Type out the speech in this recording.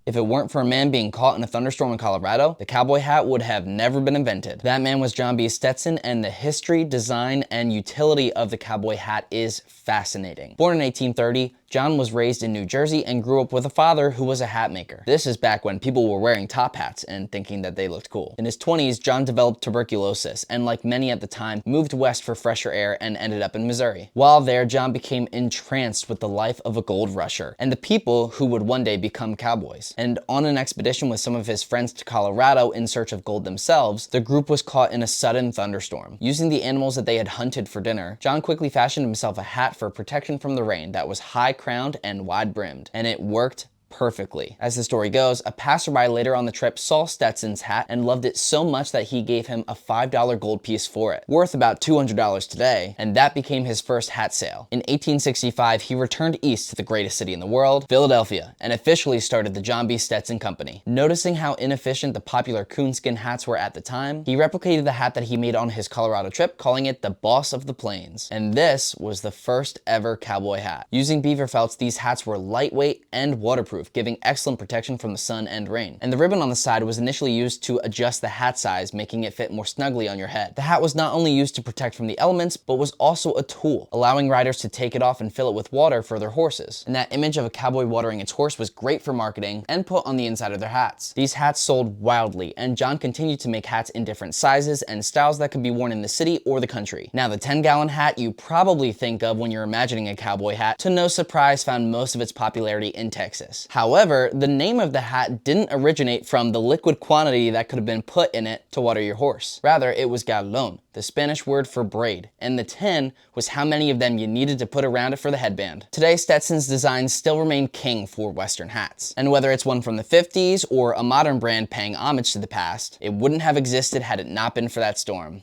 If it weren't for a man being caught in a thunderstorm in Colorado, the cowboy hat would have never been invented. That man was John B. Stetson, and the history, design, and utility of the cowboy hat is fascinating. Born in 1830, John was raised in New Jersey and grew up with a father who was a hat maker. This is back when people were wearing top hats and thinking that they looked cool. In his 20s, John developed tuberculosis and, like many at the time, moved west for fresher air and ended up in Missouri. While there, John became entranced with the life of a gold rusher and the people who would one day become cowboys. And on an expedition with some of his friends to Colorado in search of gold themselves, the group was caught in a sudden thunderstorm. Using the animals that they had hunted for dinner, John quickly fashioned himself a hat for protection from the rain that was high-crowned and wide-brimmed, and it worked perfectly. As the story goes, a passerby later on the trip saw Stetson's hat and loved it so much that he gave him a $5 gold piece for it, worth about $200 today, and that became his first hat sale. In 1865, he returned east to the greatest city in the world, Philadelphia, and officially started the John B. Stetson Company. Noticing how inefficient the popular coonskin hats were at the time, he replicated the hat that he made on his Colorado trip, calling it the Boss of the Plains. And this was the first ever cowboy hat. Using beaver felts, these hats were lightweight and waterproof, giving excellent protection from the sun and rain. And the ribbon on the side was initially used to adjust the hat size, making it fit more snugly on your head. The hat was not only used to protect from the elements, but was also a tool, allowing riders to take it off and fill it with water for their horses. And that image of a cowboy watering its horse was great for marketing and put on the inside of their hats. These hats sold wildly, and John continued to make hats in different sizes and styles that could be worn in the city or the country. Now, the 10-gallon hat you probably think of when you're imagining a cowboy hat, to no surprise, found most of its popularity in Texas. However, the name of the hat didn't originate from the liquid quantity that could have been put in it to water your horse. Rather, it was galón, the Spanish word for braid, and the 10 was how many of them you needed to put around it for the headband. Today, Stetson's designs still remain king for Western hats. And whether it's one from the 50s or a modern brand paying homage to the past, it wouldn't have existed had it not been for that storm.